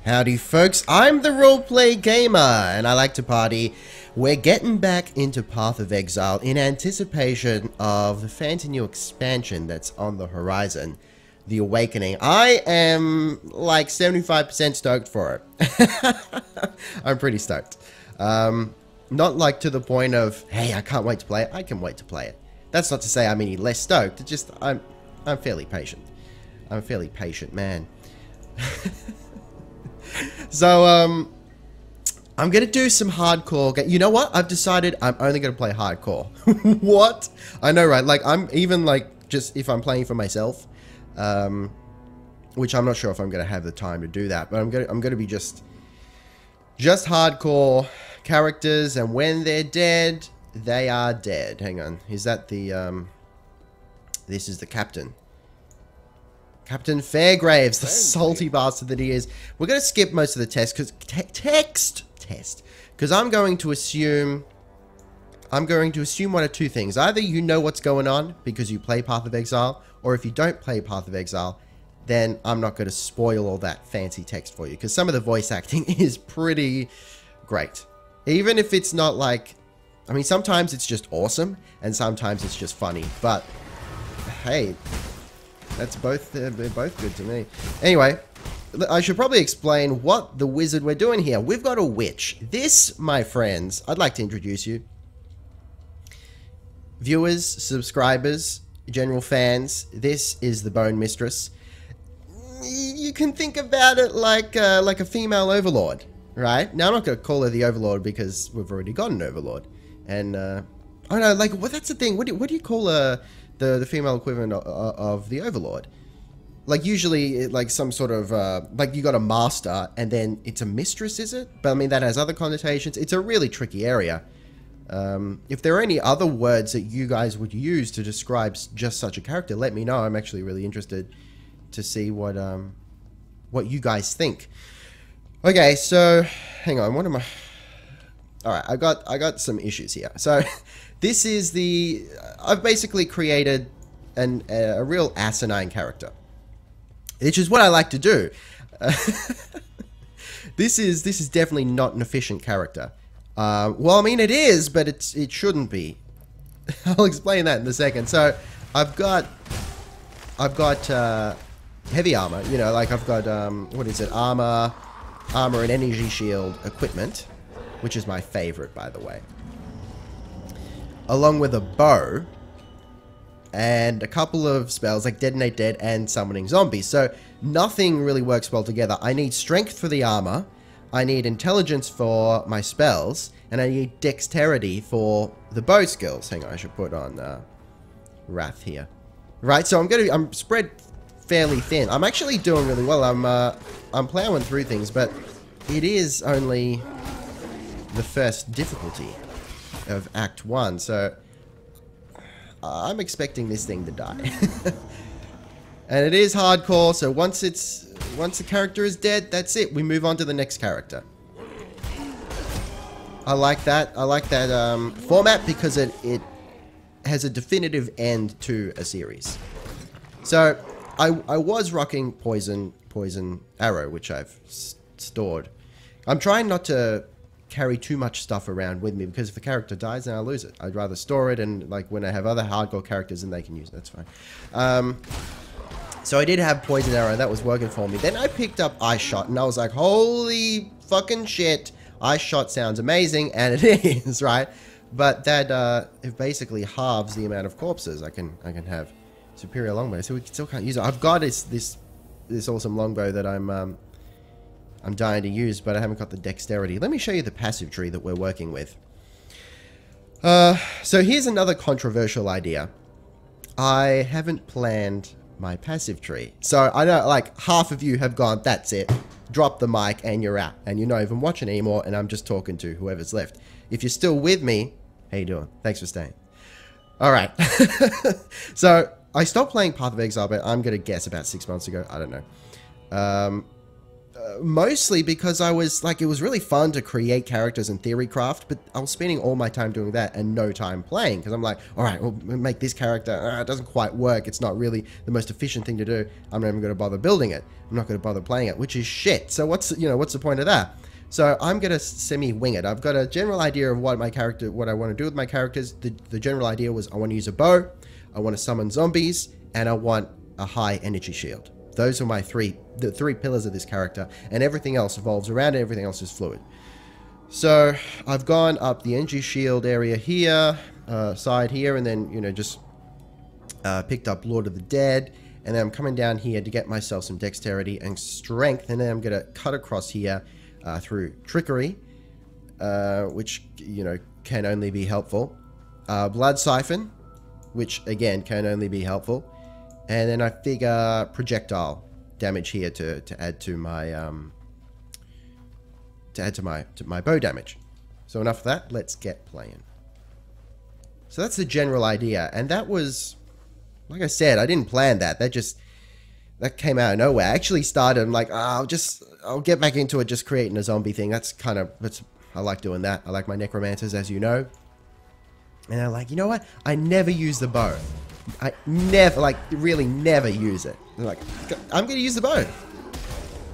Howdy folks, I'm the Roleplay Gamer, and I like to party. We're getting back into Path of Exile in anticipation of the fancy new expansion that's on the horizon, The Awakening. I am like 75% stoked for it. I'm pretty stoked. Not like to the point of, hey, I can't wait to play it. I can wait to play it. That's not to say I'm any less stoked, it's just I'm fairly patient. I'm a fairly patient man. So, I'm going to do some hardcore. You know what? I've decided I'm only going to play hardcore. What? I know, right? Like, I'm even, like, just if I'm playing for myself, which I'm not sure if I'm going to have the time to do that, but I'm going to be just hardcore characters, and when they're dead, they are dead. Hang on. Is that the, this is the captain. Captain Fairgraves, the salty bastard that he is. We're going to skip most of the test because because I'm going to assume one of two things. Either you know what's going on because you play Path of Exile, or if you don't play Path of Exile, then I'm not going to spoil all that fancy text for you because some of the voice acting is pretty great. Even if it's not like, I mean, sometimes it's just awesome and sometimes it's just funny, but hey, that's both, they're both good to me. Anyway, I should probably explain what the wizard we're doing here. We've got a witch. This, my friends, I'd like to introduce you. Viewers, subscribers, general fans, this is the Bone Mistress. You can think about it like a female overlord, right? Now, I'm not going to call her the overlord because we've already got an overlord. And, I don't know, like, well, that's the thing. What do you call the female equivalent of the overlord? Like, usually, like, some sort of, like, you got a master, and then it's a mistress, is it? But, I mean, that has other connotations. It's a really tricky area. If there are any other words that you guys would use to describe just such a character, let me know. I'm actually really interested to see what you guys think. Okay, so, hang on, what am I... Alright, I got some issues here. So, this is the... I've basically created a real asinine character, which is what I like to do. This is definitely not an efficient character. Well, I mean, it is, but it shouldn't be. I'll explain that in a second. So, I've got heavy armor. You know, like I've got what is it? Armor and energy shield equipment, which is my favorite, by the way. Along with a bow and a couple of spells like Detonate Dead and Summoning Zombies. So nothing really works well together. I need strength for the armor, I need intelligence for my spells, and I need dexterity for the bow skills. Hang on, I should put on Wrath here. Right, so I'm spread fairly thin. I'm actually doing really well. I'm plowing through things, but it is only the first difficulty of Act 1, so I'm expecting this thing to die. And it is hardcore, so once the character is dead, that's it. We move on to the next character. I like that format because it has a definitive end to a series. So I was rocking poison arrow, which I've stored. I'm trying not to carry too much stuff around with me because if a character dies, then I lose it. I'd rather store it, and like when I have other hardcore characters and they can use it, that's fine. So I did have poison arrow, that was working for me. Then I picked up ice shot, and I was like, holy fucking shit, ice shot sounds amazing, and it is, right? But that it basically halves the amount of corpses I can have. Superior longbow, so we still can't use it. I've got this awesome longbow that I'm dying to use, but I haven't got the dexterity. Let me show you the passive tree that we're working with. So here's another controversial idea. I haven't planned my passive tree. So I know like half of you have gone, that's it, drop the mic and you're out. And you're not even watching anymore, and I'm just talking to whoever's left. If you're still with me, how you doing? Thanks for staying. Alright. So I stopped playing Path of Exile, but I'm going to guess about 6 months ago. I don't know. Mostly because I was like, it was really fun to create characters in theorycraft, but I was spending all my time doing that and no time playing, because I'm like, all right, we'll make this character. It doesn't quite work. It's not really the most efficient thing to do. I'm not even going to bother building it. I'm not going to bother playing it, which is shit. So what's the point of that? So I'm going to semi-wing it. I've got a general idea of what I want to do with my characters. The general idea was I want to use a bow, I want to summon zombies, and I want a high energy shield. Those are my the three pillars of this character, and everything else evolves around it, everything else is fluid. So I've gone up the energy shield area here, side here, and then, just picked up Lord of the Dead, and then I'm coming down here to get myself some dexterity and strength, and then I'm going to cut across here through trickery, which, can only be helpful. Blood siphon, which, again, can only be helpful. And then I figure projectile damage here to add to my my bow damage. So enough of that. Let's get playing. So that's the general idea, and that was, like I said, I didn't plan that. That came out of nowhere. I actually started. I'm like, I'll get back into it, just creating a zombie thing. I like doing that. I like my necromancers, as you know. And I'm like, you know what? I never use the bow. I never, really never use it. I'm like, I'm going to use the bow.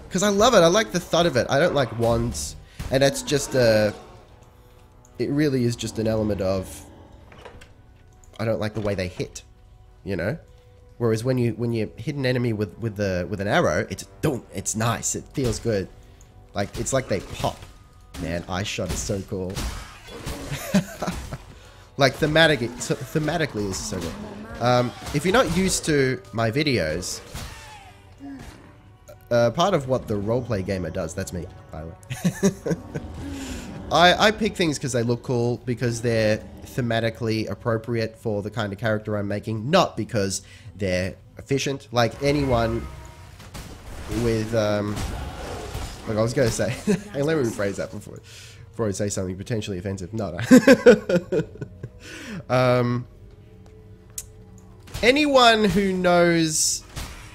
Because I love it. I like the thud of it. I don't like wands. And that's just it really is just an element of, I don't like the way they hit, Whereas when you hit an enemy with an arrow, it's nice. It feels good. It's like they pop. Man, eye shot is so cool. Thematically, this is so good. If you're not used to my videos, part of what the Roleplay Gamer does, that's me, by the way. I pick things because they look cool, because they're thematically appropriate for the kind of character I'm making, not because they're efficient. Like anyone with, like I was going to say, hey, let me rephrase that before I say something potentially offensive. No. Anyone who knows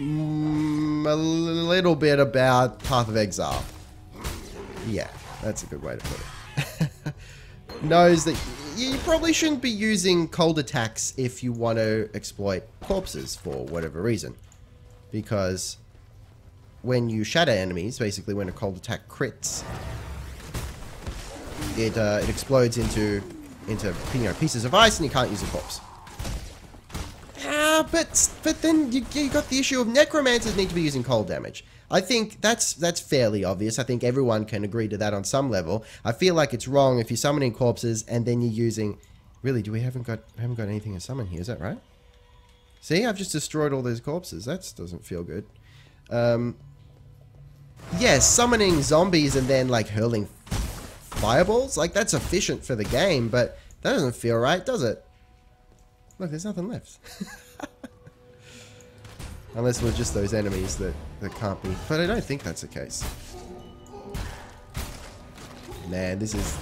a little bit about Path of Exile, yeah, that's a good way to put it, knows that you probably shouldn't be using cold attacks if you want to exploit corpses for whatever reason. Because when you shatter enemies, basically when a cold attack crits, it explodes into pieces of ice, and you can't use a corpse. But then you got the issue of necromancers need to be using cold damage. I think that's fairly obvious. I think everyone can agree to that on some level. I feel like it's wrong if you're summoning corpses and then you're using. Really, haven't got anything to summon here? Is that right? See, I've just destroyed all those corpses. That doesn't feel good. Yeah, summoning zombies and then hurling fireballs, that's efficient for the game, but that doesn't feel right, does it? Look, there's nothing left. Unless we're just those enemies that can't be. But I don't think that's the case. Man, this is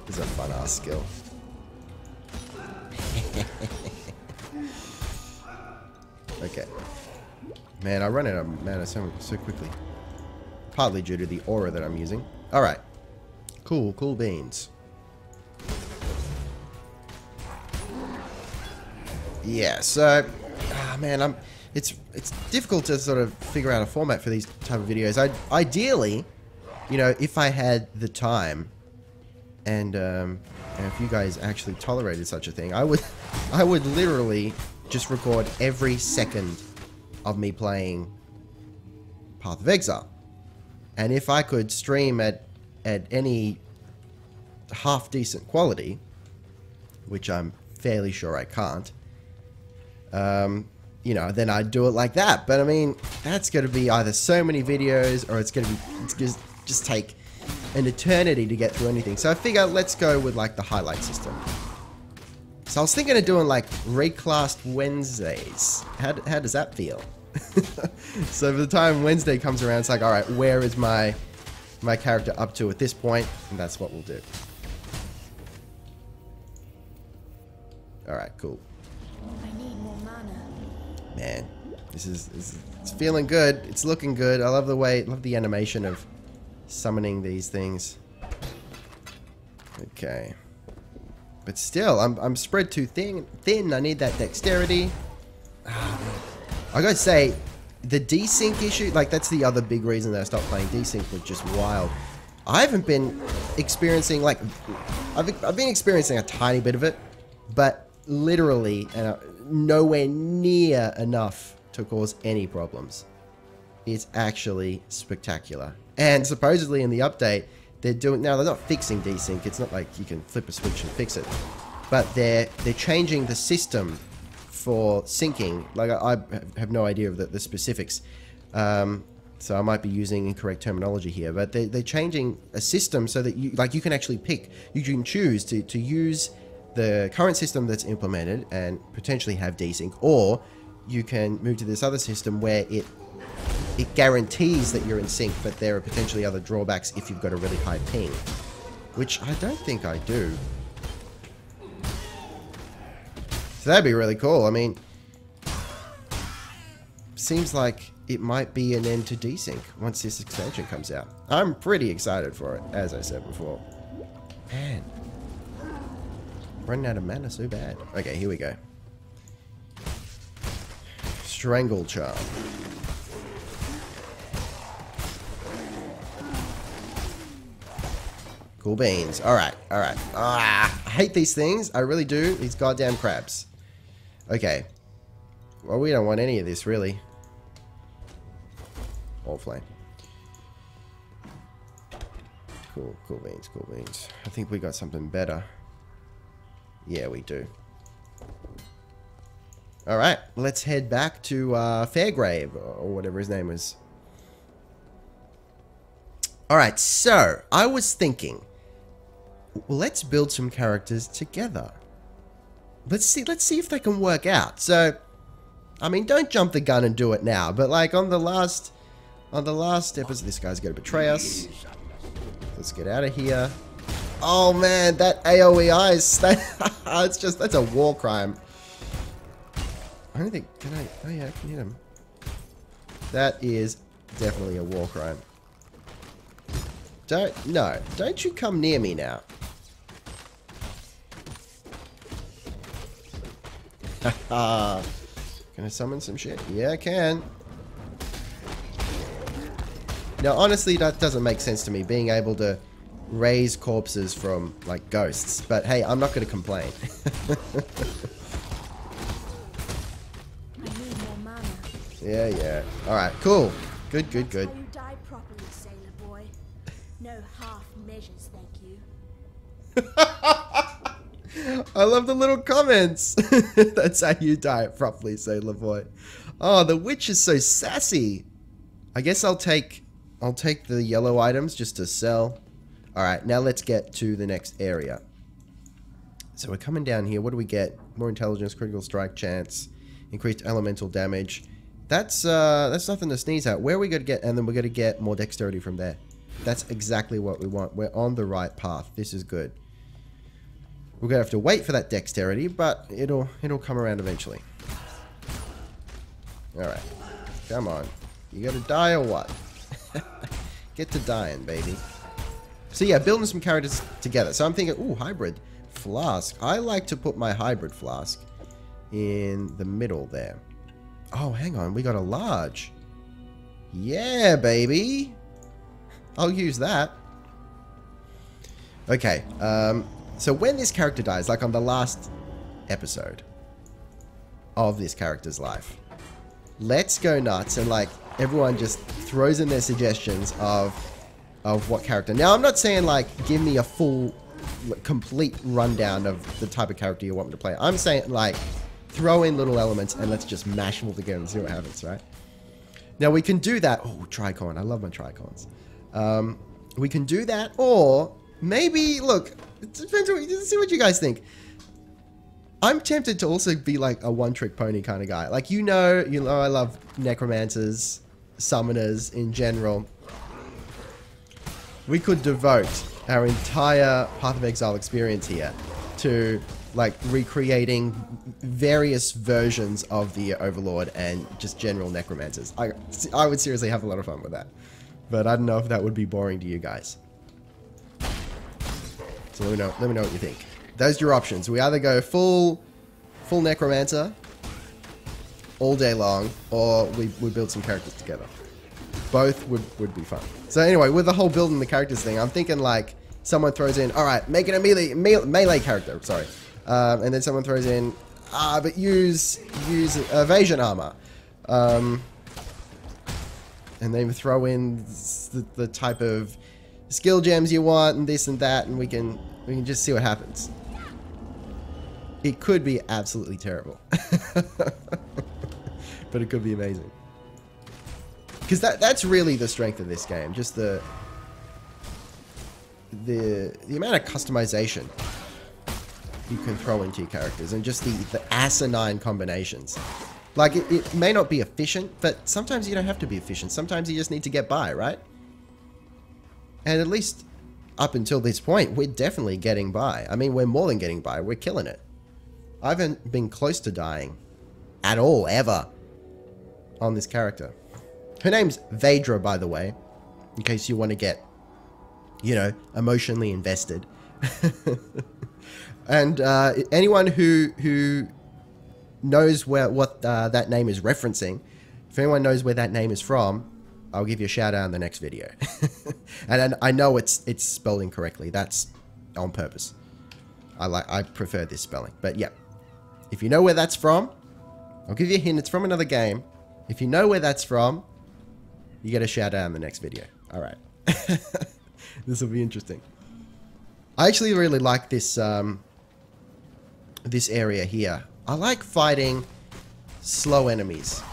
a fun-ass skill. Okay. Man, I run out of mana so quickly. Partly due to the aura that I'm using. Alright. Cool beans. Yeah, so, man, it's difficult to sort of figure out a format for these type of videos. Ideally, if I had the time, and if you guys actually tolerated such a thing, I would literally just record every second of me playing Path of Exile. And if I could stream at any half decent quality, which I'm fairly sure I can't, then I'd do it like that. But I mean, that's going to be either so many videos, or it's just take an eternity to get through anything. So I figure let's go with the highlight system. So I was thinking of doing reclassed Wednesdays. How does that feel? So by the time Wednesday comes around, it's all right, where is my character up to at this point? And that's what we'll do. All right, cool. I need more mana. Man, It's feeling good. It's looking good. I love the animation of summoning these things. Okay. But still, I'm spread too thin. I need that dexterity. I gotta say, the desync issue, like that's the other big reason that I stopped playing. Desync was just wild. I haven't been experiencing, like, I've been experiencing a tiny bit of it, but literally nowhere near enough to cause any problems. It's actually spectacular. And supposedly in the update, they're not fixing desync. It's not like you can flip a switch and fix it. But they're changing the system for syncing. Like, I have no idea of the specifics. So I might be using incorrect terminology here, but they're changing a system so that you can actually pick. You can choose to use the current system that's implemented and potentially have desync, or you can move to this other system where it guarantees that you're in sync, but there are potentially other drawbacks if you've got a really high ping, which I don't think I do. So that'd be really cool. I mean, seems like it might be an end to desync once this expansion comes out. I'm pretty excited for it, as I said before. Man, running out of mana so bad. Okay, here we go. Strangle Charm. Cool beans. Alright, alright. I hate these things. I really do. These goddamn crabs. Okay. Well, we don't want any of this, really. All flame. Cool beans, cool beans. I think we got something better. Yeah, we do. Alright, let's head back to Fairgrave, or whatever his name was. Alright, so, I was thinking, let's build some characters together. Let's see if they can work out. So, I mean, don't jump the gun and do it now, but like on the last episode, this guy's gonna betray us. Let's get out of here. Oh man, that AoE ice, that's a war crime. I don't think, oh yeah, I can hit him. That is definitely a war crime. Don't you come near me now. Haha. Can I summon some shit? Yeah, I can. Now, honestly, that doesn't make sense to me, being able to raise corpses from, like, ghosts. But hey, I'm not going to complain. Yeah. Alright, cool. Good. You die properly, sailor boy. No half measures, thank you. I love the little comments. That's how you die properly, sailor boy. Oh, the witch is so sassy. I guess I'll take the yellow items just to sell. Alright, now let's get to the next area. So we're coming down here. What do we get? More intelligence, critical strike chance, increased elemental damage. That's nothing to sneeze at. Where are we going to get? And then we're going to get more dexterity from there. That's exactly what we want. We're on the right path. This is good. We're going to have to wait for that dexterity, but it'll come around eventually. Alright. Come on. You got to die or what? Get to dying, baby. So yeah, building some characters together. So I'm thinking, ooh, hybrid flask. I like to put my hybrid flask in the middle there. Oh, hang on. We got a large. Yeah, baby. I'll use that. Okay. So when this character dies, like on the last episode of this character's life, let's go nuts and like everyone just throws in their suggestions of what character. Now, I'm not saying like give me a full, complete rundown of the type of character you want me to play. I'm saying like throw in little elements and let's just mash them all together and see what happens, right? Now we can do that. Oh, Tricon. I love my Tricons. We can do that, or maybe, look, it depends on, see what you guys think. I'm tempted to also be like a one-trick pony kind of guy. Like, you know I love necromancers, summoners in general. We could devote our entire Path of Exile experience here to like recreating various versions of the Overlord and just general Necromancers. I would seriously have a lot of fun with that. But I don't know if that would be boring to you guys. So let me know what you think. Those are your options. We either go full Necromancer all day long, or we build some characters together. Both would be fun. So anyway, with the whole building the characters thing, I'm thinking like someone throws in, all right, make it a melee character, sorry. And then someone throws in, but use evasion armor. And then throw in the type of skill gems you want and this and that, and we can just see what happens. It could be absolutely terrible. But it could be amazing. Because that's really the strength of this game. Just the amount of customization you can throw into your characters, and just the asinine combinations. Like, it may not be efficient, but sometimes you don't have to be efficient. Sometimes you just need to get by, right? And at least up until this point, we're definitely getting by. I mean, we're more than getting by. We're killing it. I haven't been close to dying at all, ever, on this character. Her name's Vaedra, by the way, in case you want to get, you know, emotionally invested. And anyone who knows what that name is referencing, if anyone knows where that name is from, I'll give you a shout out in the next video. And I know it's spelled incorrectly. That's on purpose. I prefer this spelling. But yeah, if you know where that's from, I'll give you a hint. It's from another game. If you know where that's from, you get a shout out in the next video. All right. This will be interesting. I actually really like this this area here. I like fighting slow enemies.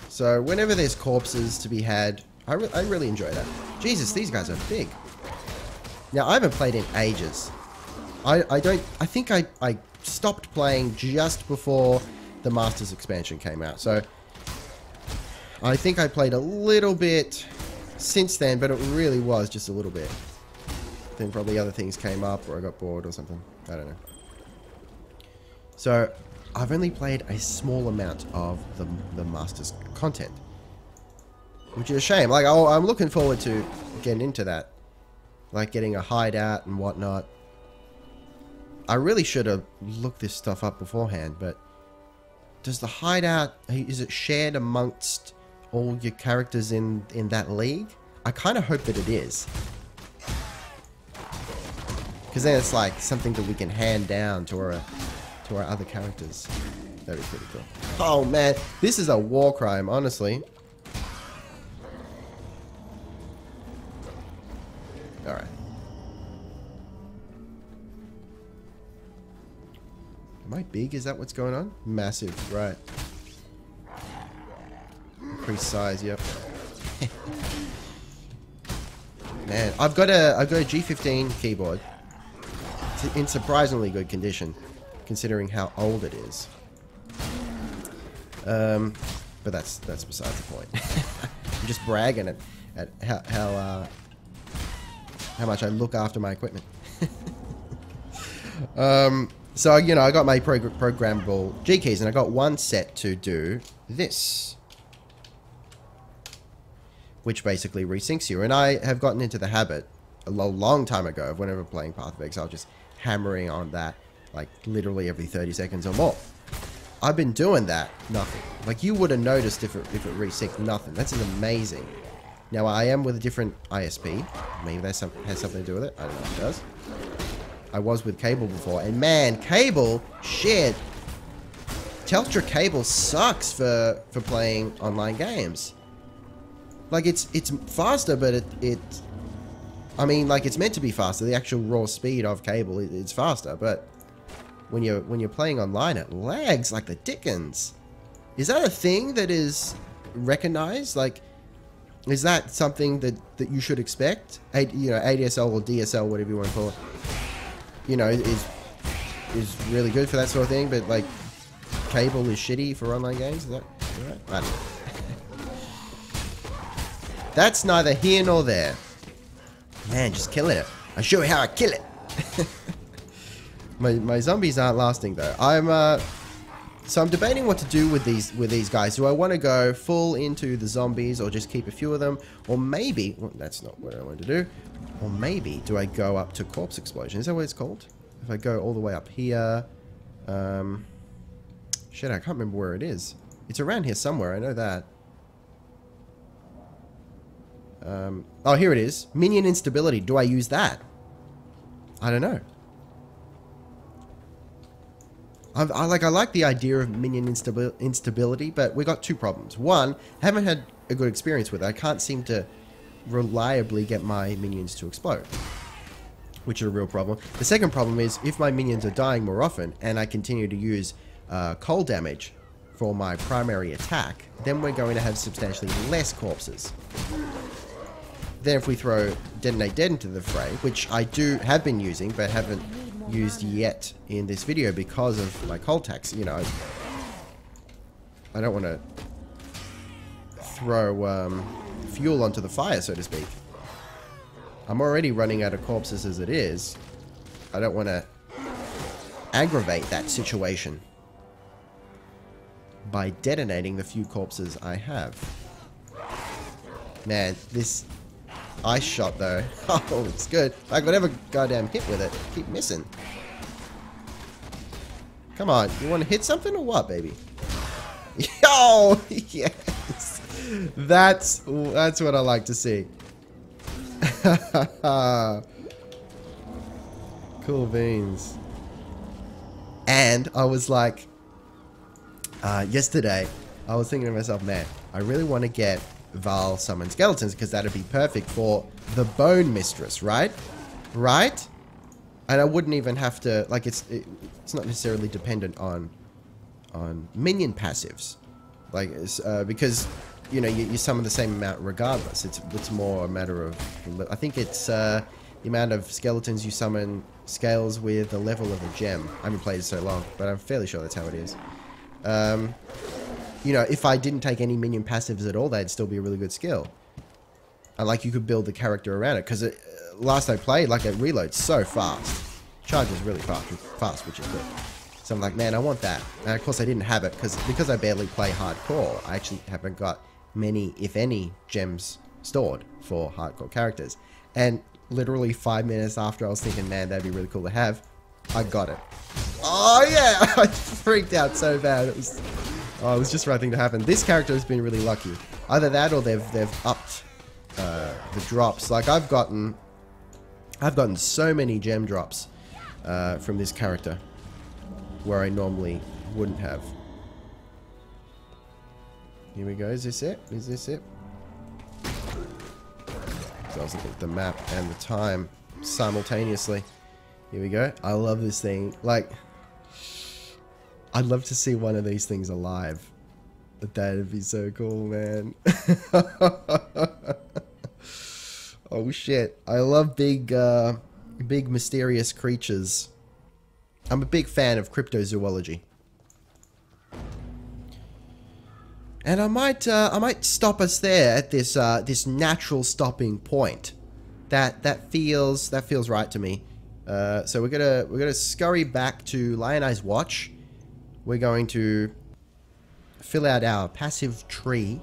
So whenever there's corpses to be had, I really enjoy that. Jesus, these guys are big. Now, I haven't played in ages. I think I stopped playing just before the Masters expansion came out. So I think I played a little bit since then, but it really was just a little bit. Then probably other things came up, or I got bored or something. I don't know. So I've only played a small amount of the Masters content, which is a shame. Like, I'm looking forward to getting into that, like getting a hideout and whatnot. I really should have looked this stuff up beforehand, but does the hideout, is it shared amongst all your characters in that league? I kind of hope that it is, because then it's like something that we can hand down to our other characters. That'd be pretty cool. Oh man, this is a war crime, honestly. Alright. Am I big? Is that what's going on? Massive, right. Increased size, yep. Man, I've got a G15 keyboard. It's in surprisingly good condition, considering how old it is. But that's beside the point. I'm just bragging at how much I look after my equipment. So, you know, I got my programmable G keys, and I got one set to do this, which basically resyncs you. And I have gotten into the habit a long time ago of, whenever playing Path of Exile, just hammering on that like literally every 30 seconds or more. I've been doing that, nothing. Like, you would have noticed if it resynced, nothing. That's amazing. Now, I am with a different ISP. Maybe that has something to do with it. I don't know if it does. I was with cable before, and man, cable, shit. Telstra cable sucks for playing online games. Like, it's faster, but I mean, like, it's meant to be faster. The actual raw speed of cable, it's faster, but when you're playing online, it lags like the dickens. Is that a thing that is recognized? Like, is that something that you should expect? You know, ADSL or DSL, whatever you want to call it, you know, is really good for that sort of thing, but like, cable is shitty for online games? Is that right? I don't know. That's neither here nor there. Man, just killing it. I'll show you how I kill it. My zombies aren't lasting though. So I'm debating what to do with these guys. Do I want to go full into the zombies or just keep a few of them? Or maybe, well, that's not what I want to do. Or maybe, do I go up to corpse explosion? Is that what it's called? If I go all the way up here, shit, I can't remember where it is. It's around here somewhere, I know that. Oh, here it is. Minion instability. Do I use that? I don't know. I like the idea of minion instability, but we got two problems. One, I haven't had a good experience with it. I can't seem to reliably get my minions to explode, which is a real problem. The second problem is if my minions are dying more often and I continue to use cold damage for my primary attack, then we're going to have substantially less corpses. Then if we throw Detonate Dead into the fray, which I have been using but haven't used yet in this video because of my cold tax, you know, I don't want to throw fuel onto the fire, so to speak. I'm already running out of corpses as it is. I don't want to aggravate that situation by detonating the few corpses I have. Man, this ice shot though, oh, it's good. I could never goddamn hit with it. Keep missing. Come on, you want to hit something or what, baby? Yo, yes, that's what I like to see. Cool beans. And I was like, yesterday, I was thinking to myself, man, I really want to get Val summon skeletons because that'd be perfect for the Bone Mistress, right? Right? And I wouldn't even have to, like, it's not necessarily dependent on minion passives, like because you know you summon the same amount regardless. It's more a matter of, I think it's the amount of skeletons you summon scales with the level of a gem. I haven't played it so long, but I'm fairly sure that's how it is. You know, if I didn't take any minion passives at all, they'd still be a really good skill. And like you could build the character around it, because last I played, like it reloads so fast. Charges really fast, which is good. So I'm like, man, I want that. And of course I didn't have it, because I barely play hardcore, I actually haven't got many, if any, gems stored for hardcore characters. And literally 5 minutes after I was thinking, man, that'd be really cool to have, I got it. Oh yeah, I freaked out so bad. It was just the right thing to happen. This character has been really lucky. Either that or they've upped the drops. Like I've gotten so many gem drops from this character where I normally wouldn't have. Here we go. Is this it? Is this it? So I was looking at the map and the time simultaneously. Here we go. I love this thing. Like, I'd love to see one of these things alive. That'd be so cool, man. Oh shit. I love big mysterious creatures. I'm a big fan of cryptozoology. And I might stop us there at this this natural stopping point. That feels right to me. So we're gonna scurry back to Lioneye's Watch. We're going to fill out our passive tree.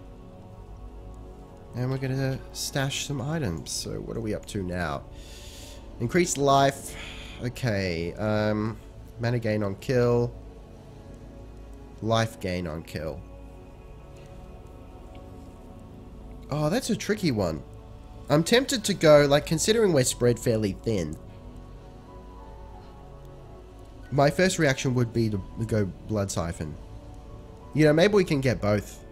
And we're gonna stash some items. So what are we up to now? Increased life. Okay. Mana gain on kill. Life gain on kill. Oh, that's a tricky one. I'm tempted to go, like, considering we're spread fairly thin, my first reaction would be to go Blood Siphon. You know, maybe we can get both.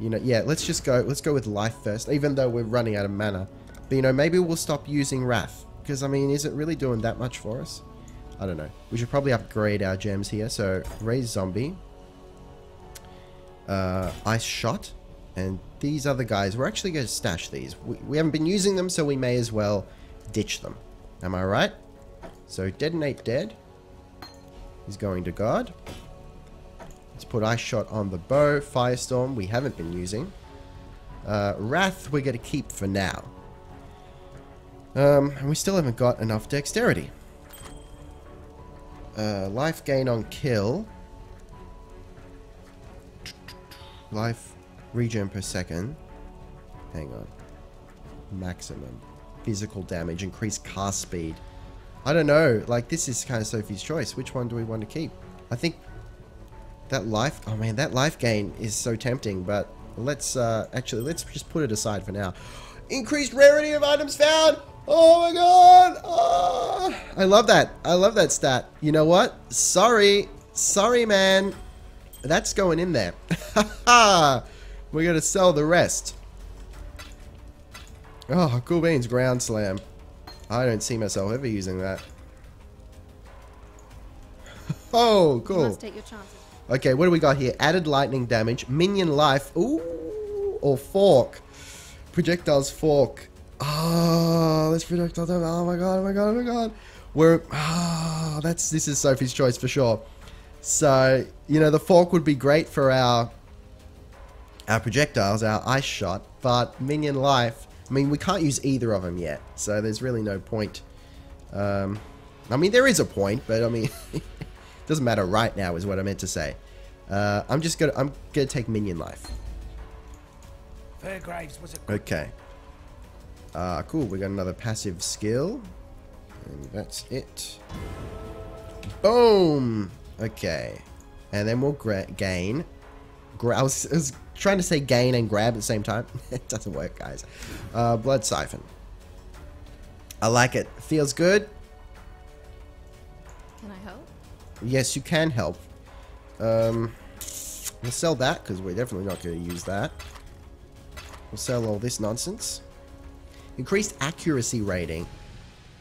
You know, yeah, let's go with life first, even though we're running out of mana. But, you know, maybe we'll stop using Wrath. Because, I mean, is it really doing that much for us? I don't know. We should probably upgrade our gems here. So, Raise Zombie. Ice Shot. And these other guys, we're actually going to stash these. We haven't been using them, so we may as well ditch them. Am I right? So, Detonate Dead is going to guard. Let's put Ice Shot on the bow. Firestorm, we haven't been using. Wrath, we're going to keep for now. And we still haven't got enough dexterity. Life gain on kill. Life regen per second. Hang on. Maximum. Physical damage. Increased cast speed. I don't know. Like, this is kind of Sophie's choice. Which one do we want to keep? I think that life... Oh, man. That life gain is so tempting. But let's... actually, let's just put it aside for now. Increased rarity of items found! Oh, my God! Oh, I love that. I love that stat. You know what? Sorry. Sorry, man. That's going in there. We're going to sell the rest. Oh, cool beans, ground slam. I don't see myself ever using that. Oh, cool. You must take your chances. Okay, what do we got here? Added lightning damage, minion life, ooh, or fork. Projectiles fork. Oh, let's projectile damage. Oh my god, oh my god, oh my god. This is Sophie's choice for sure. So, you know, the fork would be great for our projectiles, our ice shot, but minion life, I mean, we can't use either of them yet, so there's really no point. I mean, there is a point, but I mean, it doesn't matter right now is what I meant to say. I'm gonna take minion life. Fairgraves was a Okay. Cool, we got another passive skill, and that's it. Boom! Okay, and then we'll gain. I was trying to say gain and grab at the same time. It doesn't work, guys. Blood siphon. I like it. Feels good. Can I help? Yes, you can help. We'll sell that because we're definitely not going to use that. We'll sell all this nonsense. Increased accuracy rating,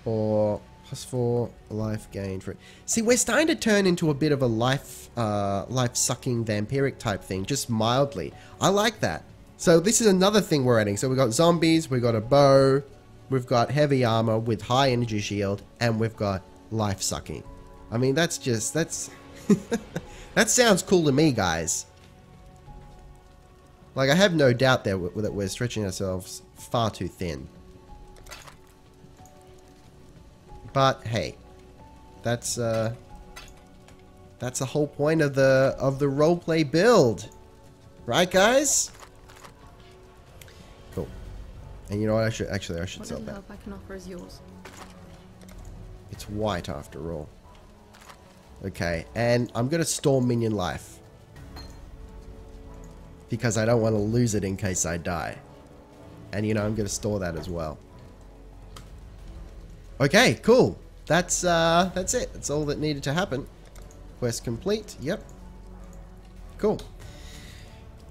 or +4 life gain for it. See, we're starting to turn into a bit of a life-sucking vampiric type thing, just mildly. I like that. So this is another thing we're adding. So we've got zombies, we've got a bow, we've got heavy armor with high energy shield, and we've got life-sucking. I mean, that's that sounds cool to me, guys. Like, I have no doubt that we're stretching ourselves far too thin. But hey, that's the whole point of the roleplay build, right, guys? Cool. And you know what? I should sell What that. help I can offer is yours. It's white after all. Okay, and I'm gonna store minion life because I don't want to lose it in case I die. And you know, I'm gonna store that as well. Okay, cool. That's it. That's all that needed to happen. Quest complete. Yep. Cool.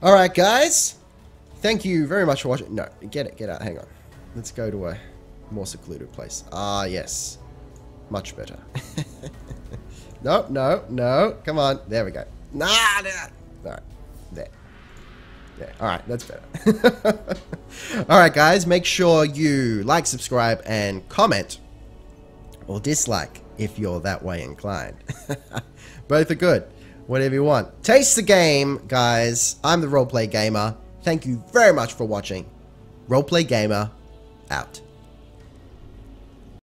All right, guys. Thank you very much for watching. No, get out. Hang on. Let's go to a more secluded place. Ah, yes. Much better. No, no, no. Come on. There we go. Nah. All right. There. Yeah, alright, that's better. Alright, guys, make sure you like, subscribe, and comment. Or dislike, if you're that way inclined. Both are good. Whatever you want. Taste the game, guys. I'm the Roleplay Gamer. Thank you very much for watching. Roleplay Gamer, out.